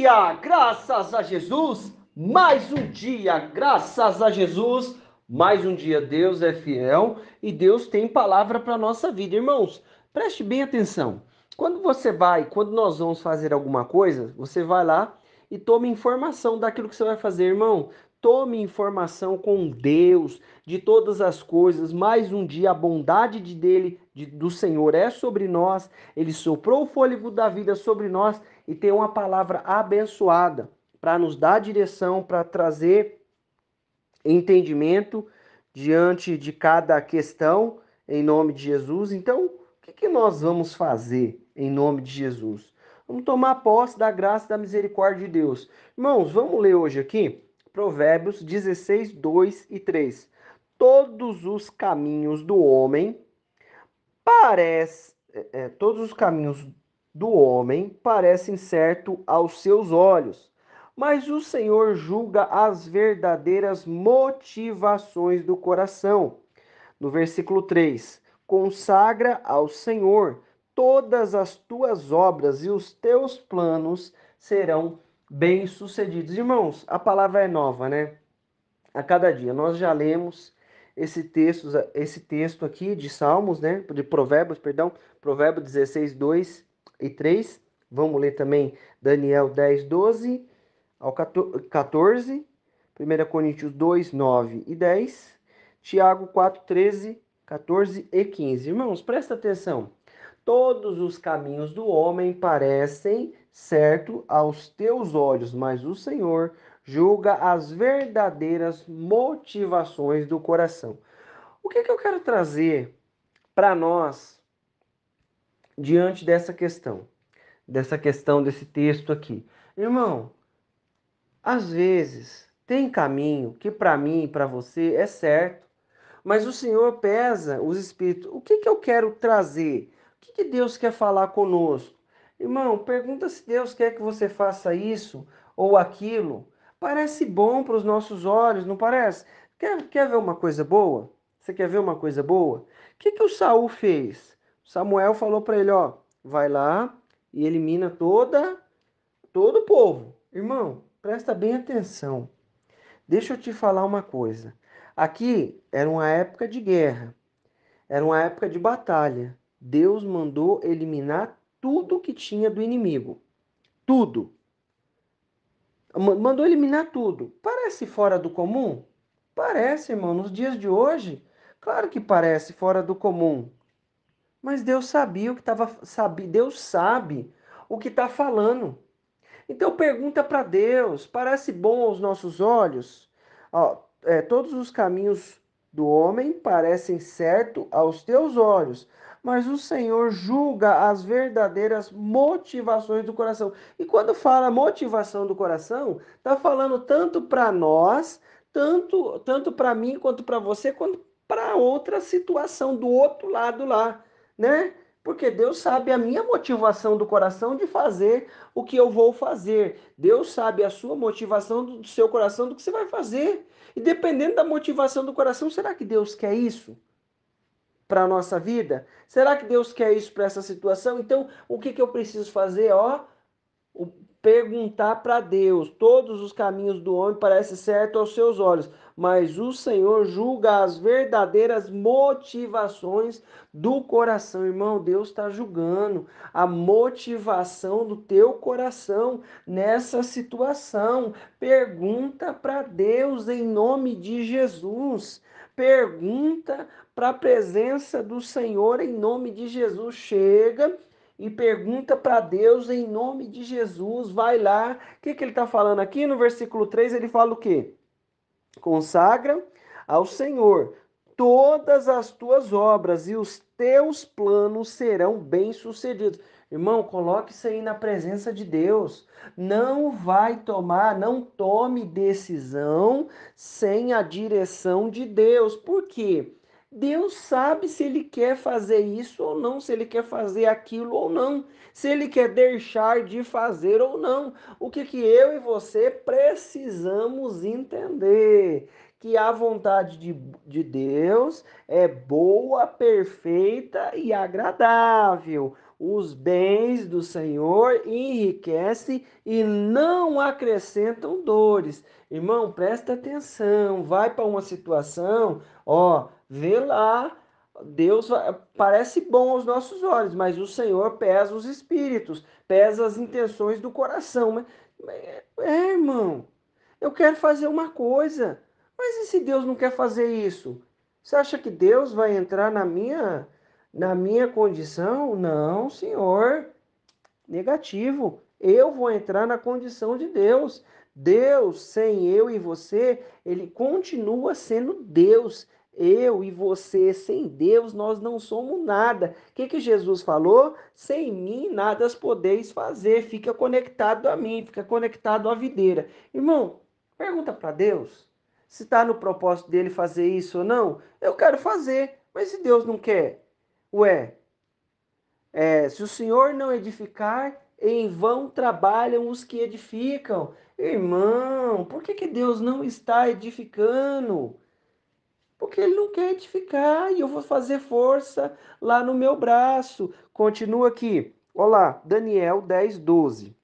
dia, graças a Jesus. Mais um dia, graças a Jesus. Mais um dia, Deus é fiel e Deus tem palavra para nossa vida, irmãos. Preste bem atenção. Quando nós vamos fazer alguma coisa, você vai lá e tome informação daquilo que você vai fazer, irmão. Tome informação com Deus de todas as coisas. Mais um dia, a bondade do Senhor é sobre nós. Ele soprou o fôlego da vida sobre nós e tem uma palavra abençoada para nos dar direção, para trazer entendimento diante de cada questão, em nome de Jesus. Então, o que nós vamos fazer em nome de Jesus? Vamos tomar posse da graça e da misericórdia de Deus. Irmãos, vamos ler hoje aqui Provérbios 16, 2 e 3. Todos os caminhos do homem todos os caminhos do homem parecem certo aos seus olhos, mas o Senhor julga as verdadeiras motivações do coração. No versículo 3: consagra ao Senhor todas as tuas obras e os teus planos serão bem-sucedidos. Irmãos, a palavra é nova, né? A cada dia. Nós já lemos esse texto aqui de Salmos, né? De Provérbios, perdão, Provérbios 16, 2 e 3. Vamos ler também Daniel 10, 12 ao 14, 1 Coríntios 2, 9 e 10, Tiago 4, 13, 14 e 15. Irmãos, presta atenção. Todos os caminhos do homem parecem certo aos teus olhos, mas o Senhor julga as verdadeiras motivações do coração. O que eu quero trazer para nós diante dessa questão desse texto aqui? Irmão, às vezes tem caminho que para mim e para você é certo, mas o Senhor pesa os espíritos. O que eu quero trazer? O que Deus quer falar conosco? Irmão, pergunta se Deus quer que você faça isso ou aquilo. Parece bom para os nossos olhos, não parece? Quer ver uma coisa boa? Você quer ver uma coisa boa? O que o Saul fez? Samuel falou para ele, ó, vai lá e elimina todo o povo. Irmão, presta bem atenção. Deixa eu te falar uma coisa. Aqui era uma época de guerra, era uma época de batalha. Deus mandou eliminar tudo que tinha do inimigo. Tudo. Mandou eliminar tudo. Parece fora do comum? Parece, irmão. Nos dias de hoje, claro que parece fora do comum. Mas Deus sabia o que estava. Deus sabe o que está falando. Então pergunta para Deus, parece bom aos nossos olhos? Ó, todos os caminhos do homem parecem certo aos teus olhos, mas o Senhor julga as verdadeiras motivações do coração. E quando fala motivação do coração, está falando tanto para nós, tanto para mim, quanto para você, quanto para outra situação do outro lado lá, né? Porque Deus sabe a minha motivação do coração de fazer o que eu vou fazer. Deus sabe a sua motivação do seu coração do que você vai fazer. E dependendo da motivação do coração, será que Deus quer isso para a nossa vida? Será que Deus quer isso para essa situação? Então, o que eu preciso fazer? Ó, perguntar para Deus. Todos os caminhos do homem parecem certos aos seus olhos, mas o Senhor julga as verdadeiras motivações do coração. Irmão, Deus está julgando a motivação do teu coração nessa situação. Pergunta para Deus em nome de Jesus. Pergunta para a presença do Senhor em nome de Jesus. Chega e pergunta para Deus em nome de Jesus. Vai lá. O que ele está falando aqui no versículo 3? Ele fala o quê? Consagra ao Senhor todas as tuas obras e os teus planos serão bem-sucedidos. Irmão, coloque isso aí na presença de Deus. Não tome decisão sem a direção de Deus. Por quê? Deus sabe se ele quer fazer isso ou não, se ele quer fazer aquilo ou não, se ele quer deixar de fazer ou não. O que eu e você precisamos entender? Que a vontade de Deus é boa, perfeita e agradável. Os bens do Senhor enriquecem e não acrescentam dores. Irmão, presta atenção, vai para uma situação, ó, vê lá, parece bom aos nossos olhos, mas o Senhor pesa os espíritos, pesa as intenções do coração. Irmão, eu quero fazer uma coisa, mas e se Deus não quer fazer isso? Você acha que Deus vai entrar na minha condição? Não, Senhor. Negativo. Eu vou entrar na condição de Deus. Deus, sem eu e você, ele continua sendo Deus. Eu e você, sem Deus, nós não somos nada. O que Jesus falou? Sem mim, nada podeis fazer. Fica conectado a mim, fica conectado à videira. Irmão, pergunta para Deus se está no propósito dele fazer isso ou não. Eu quero fazer, mas se Deus não quer? Ué, se o Senhor não edificar, em vão trabalham os que edificam. Irmão, por que Deus não está edificando? Porque Ele não quer edificar e eu vou fazer força lá no meu braço. Continua aqui. Olha lá, Daniel 10:12.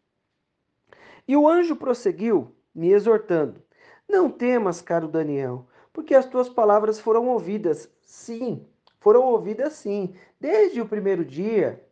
E o anjo prosseguiu, me exortando: Não temas, caro Daniel, porque as tuas palavras foram ouvidas. Sim, foram ouvidas sim, desde o primeiro dia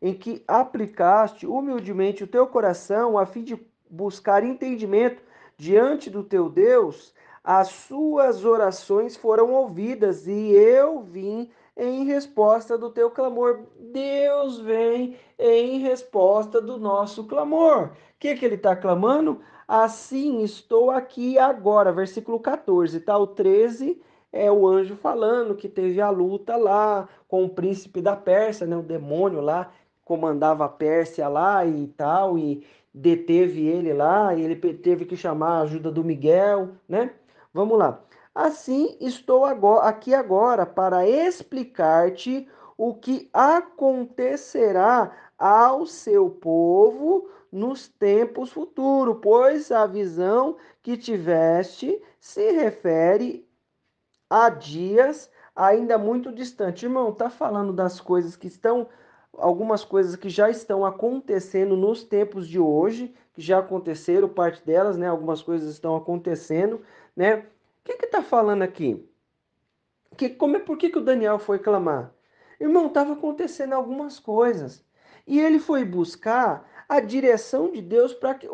em que aplicaste humildemente o teu coração a fim de buscar entendimento diante do teu Deus, as suas orações foram ouvidas e eu vim em resposta do teu clamor. Deus vem em resposta do nosso clamor. O que ele está clamando? Assim estou aqui agora, versículo 14, tá? O 13 é o anjo falando que teve a luta lá com o príncipe da Pérsia, né? O demônio lá comandava a Pérsia lá e tal, e deteve ele lá, e ele teve que chamar a ajuda do Miguel, né? Vamos lá. Assim, estou agora, aqui agora para explicar-te o que acontecerá ao seu povo nos tempos futuros, pois a visão que tiveste se refere a dias ainda muito distantes. Irmão, tá falando das coisas que estão, algumas coisas que já estão acontecendo nos tempos de hoje, que já aconteceram, parte delas, né? Algumas coisas estão acontecendo, né? O que tá falando aqui? Por que o Daniel foi clamar? Irmão, estava acontecendo algumas coisas. E ele foi buscar a direção de Deus para que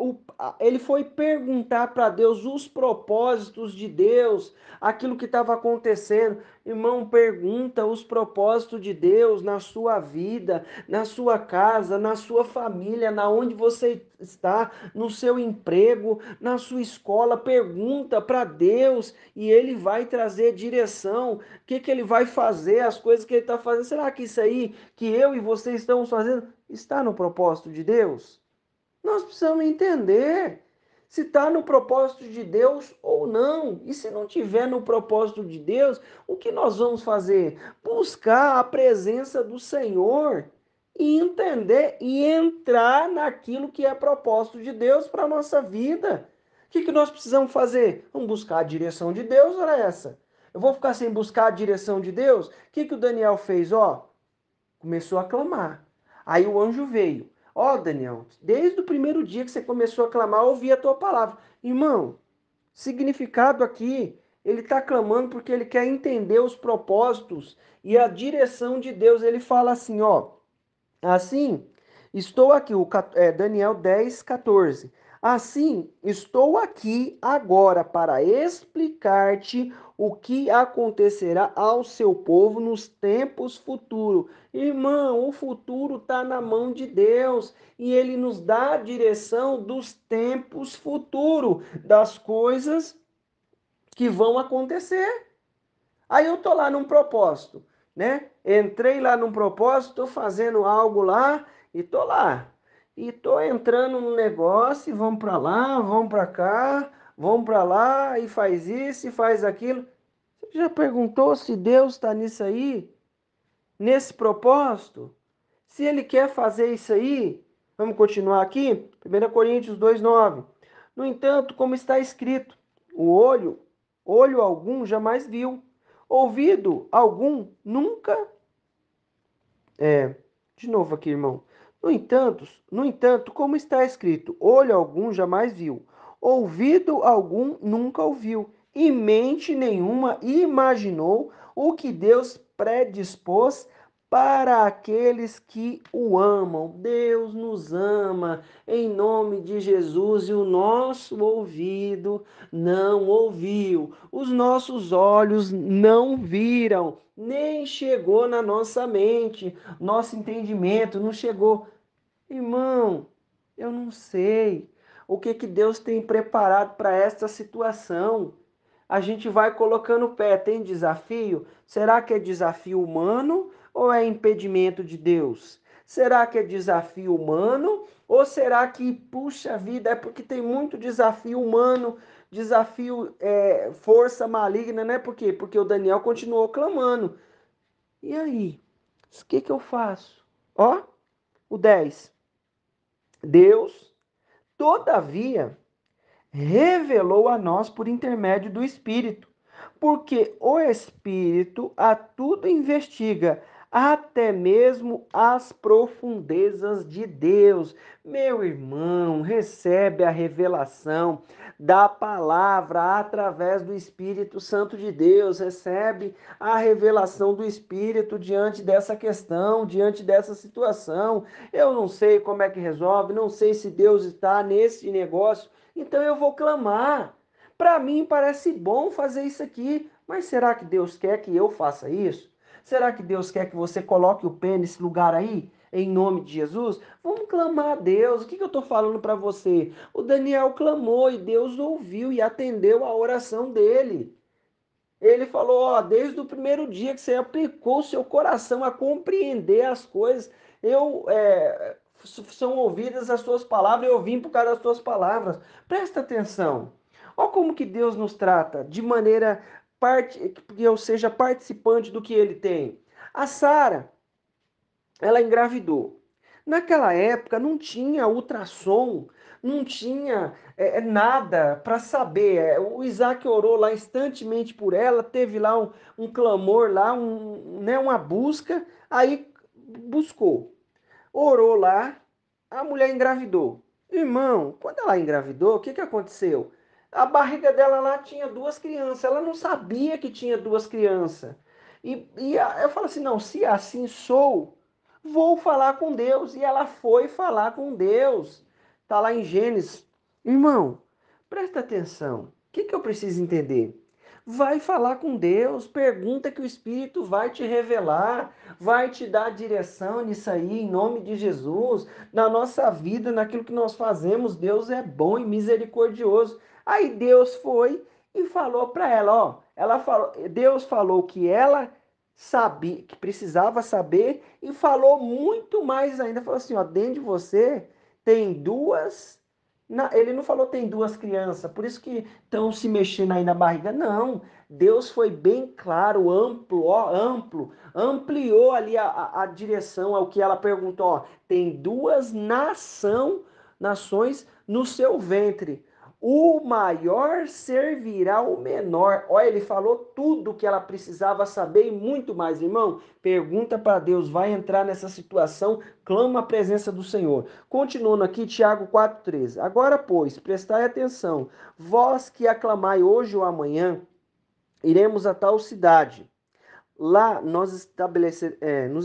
ele foi perguntar para Deus os propósitos de Deus, aquilo que estava acontecendo. Irmão, pergunta os propósitos de Deus na sua vida, na sua casa, na sua família, na onde você está, no seu emprego, na sua escola. Pergunta para Deus e ele vai trazer direção. O que ele vai fazer, as coisas que ele está fazendo. Será que isso aí que eu e você estamos fazendo está no propósito de Deus? Nós precisamos entender se está no propósito de Deus ou não. E se não tiver no propósito de Deus, o que nós vamos fazer? Buscar a presença do Senhor e entender e entrar naquilo que é propósito de Deus para a nossa vida. O que nós precisamos fazer? Vamos buscar a direção de Deus, olha essa. Eu vou ficar sem buscar a direção de Deus? O que o Daniel fez? Ó, começou a clamar. Aí o anjo veio. Ó, Daniel, desde o primeiro dia que você começou a clamar, eu ouvi a tua palavra. Irmão, significado aqui, ele está clamando porque ele quer entender os propósitos e a direção de Deus. Ele fala assim, ó. Assim, estou aqui, Daniel 10:14. Assim, estou aqui agora para explicar-te o que acontecerá ao seu povo nos tempos futuros. Irmão, o futuro está na mão de Deus e ele nos dá a direção dos tempos futuros, das coisas que vão acontecer. Aí eu tô lá num propósito, né? Entrei lá num propósito, tô fazendo algo lá e tô lá. E tô entrando no negócio e vamos para lá, vamos para cá, vamos para lá e faz isso e faz aquilo. Você já perguntou se Deus está nisso aí? Nesse propósito? Se ele quer fazer isso aí? Vamos continuar aqui? 1 Coríntios 2:9. No entanto, como está escrito, o olho algum jamais viu, ouvido algum nunca, deixa De novo aqui, irmão. No entanto, como está escrito, olho algum jamais viu, ouvido algum nunca ouviu, e mente nenhuma imaginou o que Deus predispôs para aqueles que o amam. Deus nos ama em nome de Jesus e o nosso ouvido não ouviu, os nossos olhos não viram, nem chegou na nossa mente, nosso entendimento não chegou. Irmão, eu não sei o que que Deus tem preparado para esta situação. A gente vai colocando o pé, tem desafio? Será que é desafio humano ou é impedimento de Deus? Será que é desafio humano ou será que, puxa vida, é porque tem muito desafio humano, desafio, força maligna, né? Por quê? Porque o Daniel continuou clamando. E aí? O que que eu faço? Ó, o 10. Deus, todavia, revelou a nós por intermédio do Espírito, porque o Espírito a tudo investiga, até mesmo as profundezas de Deus. Meu irmão, recebe a revelação da palavra através do Espírito Santo de Deus, recebe a revelação do Espírito diante dessa questão, diante dessa situação. Eu não sei como é que resolve, não sei se Deus está nesse negócio, então eu vou clamar. Para mim parece bom fazer isso aqui, mas será que Deus quer que eu faça isso? Será que Deus quer que você coloque o pé nesse lugar aí? Em nome de Jesus? Vamos clamar a Deus. O que eu estou falando para você? O Daniel clamou e Deus ouviu e atendeu a oração dele. Ele falou, ó, desde o primeiro dia que você aplicou o seu coração a compreender as coisas, são ouvidas as suas palavras, eu vim por causa das suas palavras. Presta atenção. Olha como que Deus nos trata de maneira que eu seja participante do que ele tem. A Sara, ela engravidou. Naquela época não tinha ultrassom, não tinha nada para saber. O Isaac orou lá instantemente por ela, teve lá um clamor, lá né, uma busca, aí buscou. Orou lá, a mulher engravidou. Irmão, quando ela engravidou, o que que aconteceu? A barriga dela lá tinha duas crianças, ela não sabia que tinha duas crianças. Eu falo assim, não, se assim sou, vou falar com Deus. E ela foi falar com Deus. Está lá em Gênesis. Irmão, presta atenção. O que que eu preciso entender? Vai falar com Deus, pergunta que o Espírito vai te revelar, vai te dar direção nisso aí, em nome de Jesus. Na nossa vida, naquilo que nós fazemos, Deus é bom e misericordioso. Aí Deus foi e falou para ela, ó, Deus falou que ela sabia, que precisava saber e falou muito mais ainda, falou assim, ó, dentro de você tem duas, ele não falou tem duas crianças, por isso que estão se mexendo aí na barriga, não. Deus foi bem claro, amplo, ó, amplo, ampliou ali a direção ao que ela perguntou, ó, tem duas nações no seu ventre. O maior servirá o menor. Olha, ele falou tudo que ela precisava saber e muito mais, irmão. Pergunta para Deus, vai entrar nessa situação, clama a presença do Senhor. Continuando aqui, Tiago 4,13. Agora, pois, prestai atenção, vós que aclamai hoje ou amanhã, iremos a tal cidade. Lá nos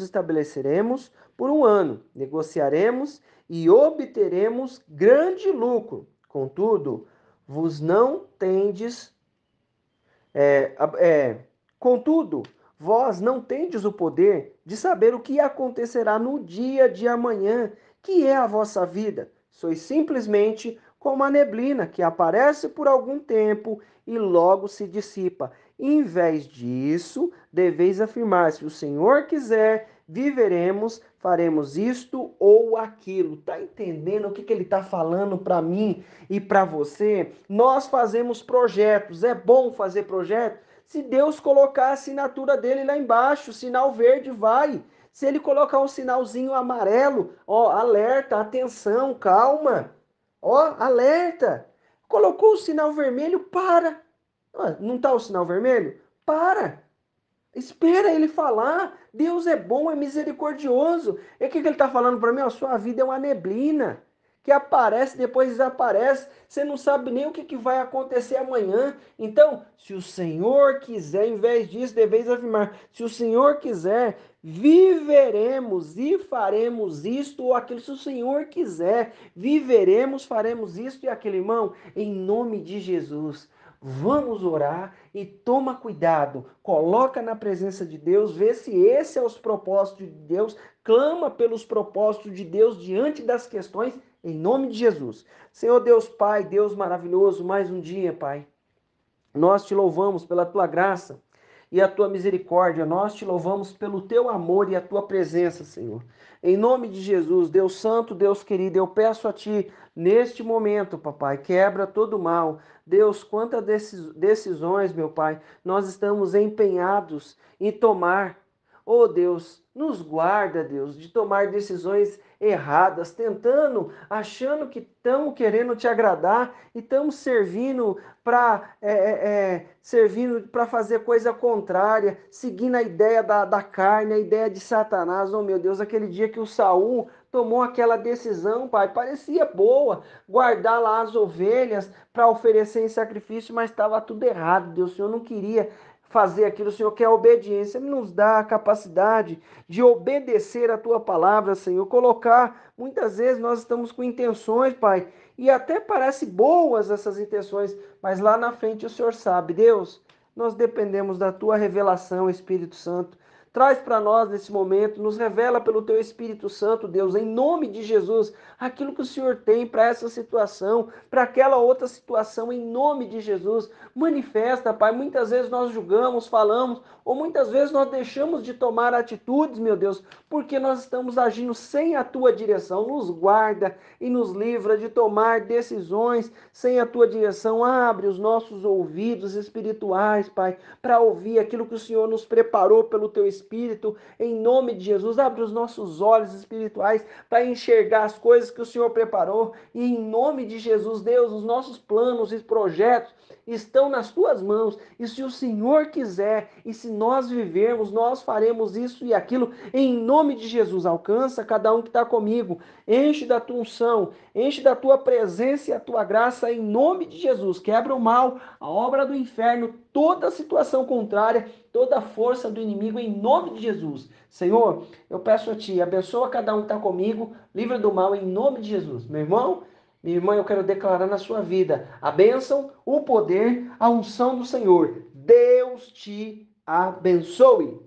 estabeleceremos por um ano, negociaremos e obteremos grande lucro. Contudo, vos não tendes, é, é, contudo, vós não tendes o poder de saber o que acontecerá no dia de amanhã, que é a vossa vida. Sois simplesmente como a neblina que aparece por algum tempo e logo se dissipa. Em vez disso, deveis afirmar: se o Senhor quiser, viveremos, faremos isto ou aquilo. Tá entendendo o que ele está falando para mim e para você? Nós fazemos projetos, é bom fazer projeto. Se Deus colocar a assinatura dele lá embaixo, sinal verde vai. Se ele colocar um sinalzinho amarelo, ó, alerta, atenção, calma. Ó, alerta. Colocou o sinal vermelho, para. Não está o sinal vermelho? Para. Espera ele falar. Deus é bom, é misericordioso. E o que ele está falando para mim? A sua vida é uma neblina que aparece, depois desaparece. Você não sabe nem o que vai acontecer amanhã. Então, se o Senhor quiser, em vez disso, deveis afirmar: se o Senhor quiser, viveremos e faremos isto ou aquilo. Se o Senhor quiser, viveremos, faremos isto e aquilo, irmão, em nome de Jesus. Vamos orar e toma cuidado, coloca na presença de Deus, vê se esse é os propósitos de Deus, clama pelos propósitos de Deus diante das questões, em nome de Jesus. Senhor Deus Pai, Deus maravilhoso, mais um dia, Pai. Nós te louvamos pela tua graça e a tua misericórdia. Nós te louvamos pelo teu amor e a tua presença, Senhor. Em nome de Jesus, Deus Santo, Deus querido, eu peço a ti, neste momento, papai, quebra todo o mal. Deus, quantas decisões, meu Pai, nós estamos empenhados em tomar. Oh Deus, nos guarda, Deus, de tomar decisões erradas, tentando, achando que estamos querendo te agradar e estamos servindo para fazer coisa contrária, seguindo a ideia da carne, a ideia de Satanás. Oh meu Deus, aquele dia que o Saul tomou aquela decisão, pai, parecia boa, guardar lá as ovelhas para oferecer em sacrifício, mas estava tudo errado. Deus, o Senhor não queria fazer aquilo, o Senhor quer obediência, nos dá a capacidade de obedecer a tua palavra, Senhor, colocar, muitas vezes nós estamos com intenções, Pai, e até parece boas essas intenções, mas lá na frente o Senhor sabe. Deus, nós dependemos da tua revelação, Espírito Santo. Traz para nós nesse momento, nos revela pelo teu Espírito Santo, Deus, em nome de Jesus, aquilo que o Senhor tem para essa situação, para aquela outra situação, em nome de Jesus. Manifesta, Pai. Muitas vezes nós julgamos, falamos, ou muitas vezes nós deixamos de tomar atitudes, meu Deus, porque nós estamos agindo sem a tua direção. Nos guarda e nos livra de tomar decisões sem a tua direção. Abre os nossos ouvidos espirituais, Pai, para ouvir aquilo que o Senhor nos preparou pelo teu Espírito, em nome de Jesus. Abre os nossos olhos espirituais para enxergar as coisas que o Senhor preparou, e em nome de Jesus, Deus, os nossos planos e projetos estão nas tuas mãos, e se o Senhor quiser, e se nós vivermos, nós faremos isso e aquilo, em nome de Jesus. Alcança cada um que está comigo, enche da tua unção, enche da tua presença e a tua graça, em nome de Jesus. Quebra o mal, a obra do inferno, toda situação contrária, toda a força do inimigo, em nome de Jesus. Senhor, eu peço a ti, abençoa cada um que está comigo, livra do mal, em nome de Jesus. Meu irmão, minha irmã, eu quero declarar na sua vida a bênção, o poder, a unção do Senhor. Deus te abençoe.